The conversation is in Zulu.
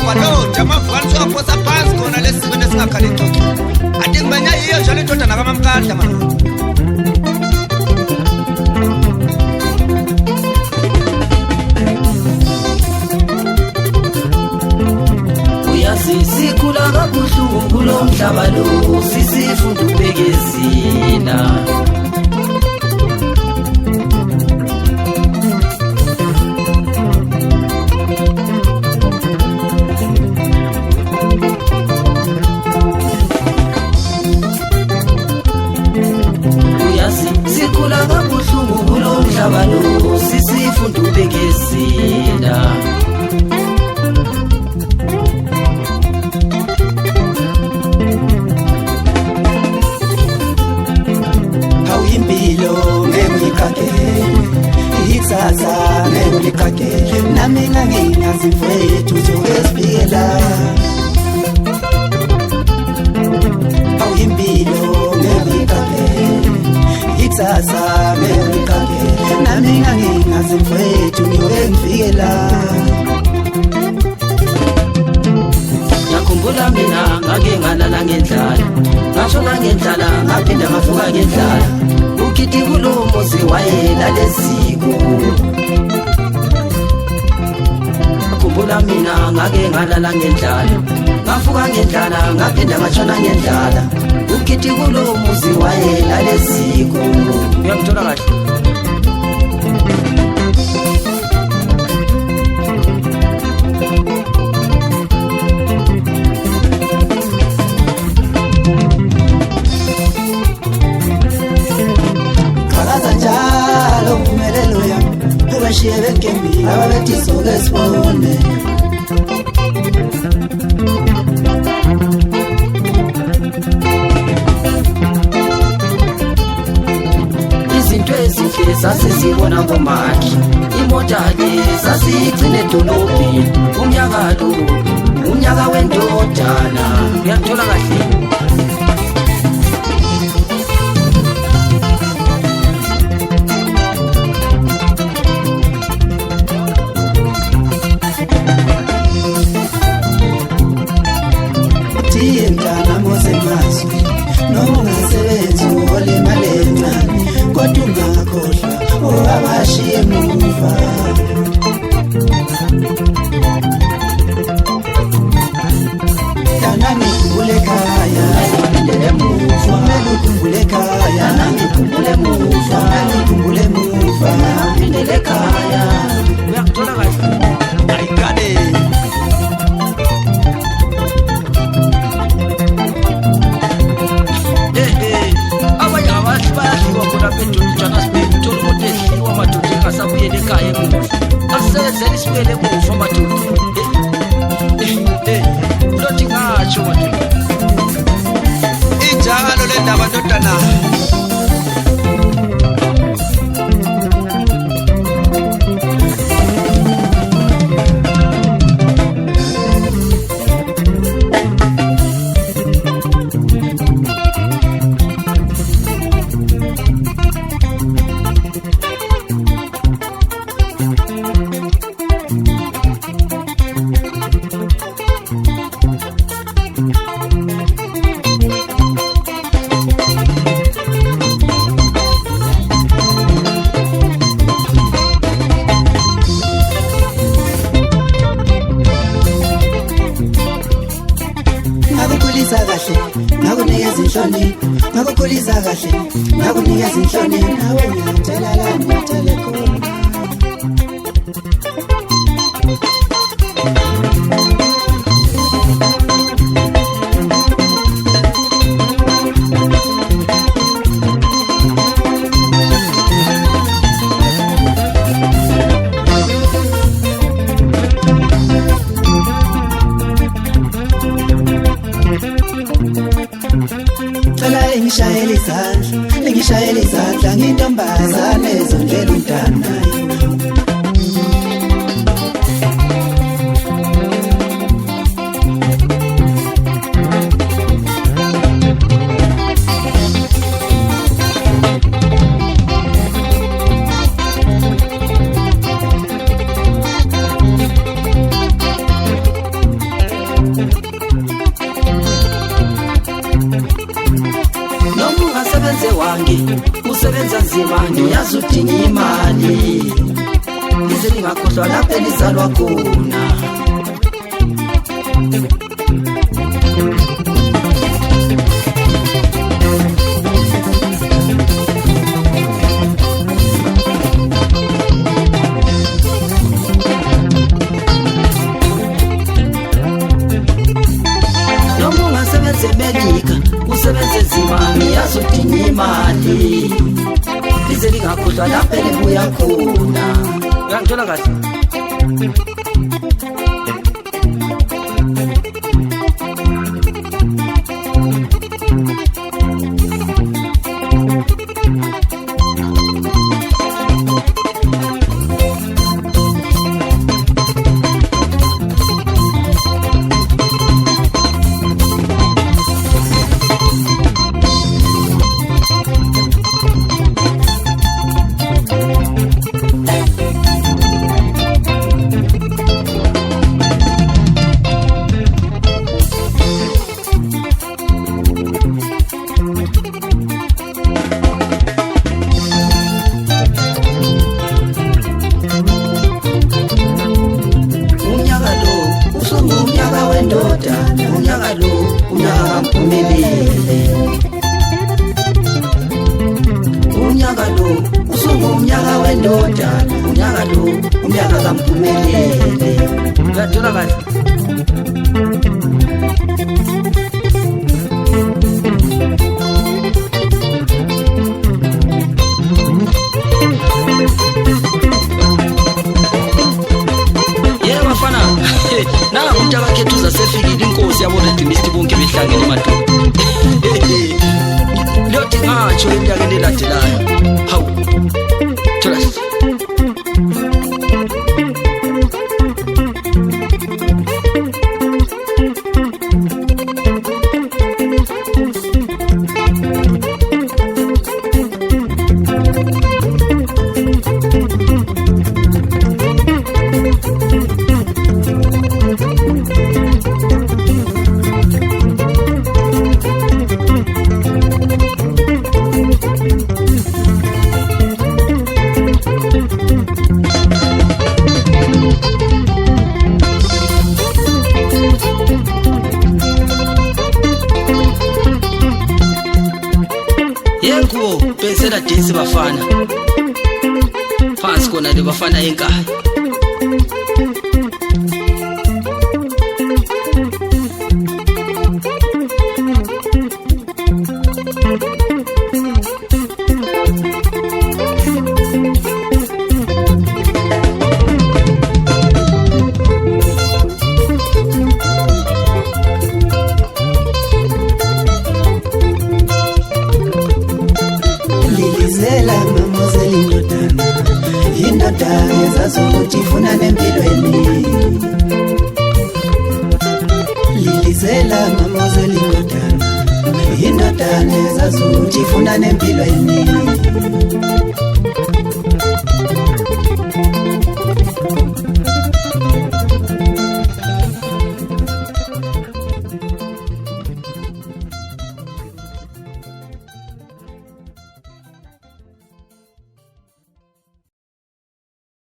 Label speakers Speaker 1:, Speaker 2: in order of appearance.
Speaker 1: kwaloja amavukani siwaphosa phansi khona lesibeni esingakhali xoxo ati ngibenya yiyo njalo indoda nakamamkahla mama
Speaker 2: sikhula kabuhlungu kulo mhlaba lo sisifunda ubhekezela uyazi sikhula kabuhlungu kulo mhlaba lo sisifunda ubhekezela
Speaker 3: ikusasa ngekulikake nami ngangingazifethu zokwesibikela awuyimpilo ngekulikake ikusasa ngekulikake nami ngangingazifethu ngiyokengifikela
Speaker 2: ngiyakhumbula mina ngake ngalala ngendlala ngashona ngendlala ngaphinda ngavuka ngendlala ukithi kulo muzi wayelalesiko ngakhumbula mina ngake ngalala ngendlala ngavuka ngendlala ngaphinda ngashona ngendlala ukithi kulo muzi wayelalesiko uyangithola kahle
Speaker 3: bashiye benkembi ababethi soke sibone
Speaker 2: izinto ezinhle sasizibona ngomakhi imoto-ke sasiyigcine edolobheni umnyaka lo umnyaka wendodana uyakuthola kahle
Speaker 3: abashiye muva dana ngikhumbule ekhaya ngikhumbule muva kumele ukhumbule ekhaya ngikhumbule muva kumele ukhumbule muva ngikhumbule ekhaya
Speaker 2: uyakuthola kahle
Speaker 1: ayikade
Speaker 2: abanye abantu bayadliwa khona bedolutshana sibethola umuntu edliwa amadoda engasabuyela ekhaya emuva asisebenzela isibuyele emuva amadoda ulothi ngatsho madoda
Speaker 1: injalo le ndaba ndodana
Speaker 3: ngakunikeza inhlonipho ngakukhulisa kahle ngakunikeza inhlonipho nawe ngiyatshela la ngiyatshele khona ngishayela izandla ngintombazane ezondlela umntana nzima ngiyazi udinga imali lize lingakhohlwa lapho elizalwa khona. Usebenze nzima ngiyazi udinga imali lize lingakhohlwa lapho elibuya khona.
Speaker 2: Uyangithola kahle?
Speaker 3: Unyaka lo usungumnyaka wendoda, unyaka lo unyaka kaMphumelele.
Speaker 2: Uyangithola kahle? Bafana nanga umntaka khethu zasefikile inkosi yabona idimist bonke behlangene emadoda lothi ngatsho eminyakeni elandelayo. Hawu thola yengubo bensela dance bafana phansi kona le bafana enkaya.
Speaker 3: Ezazokuthi ifuna nempilweni lilizela mamozela indodana, indodana ezazokuthi ifuna nempilweni.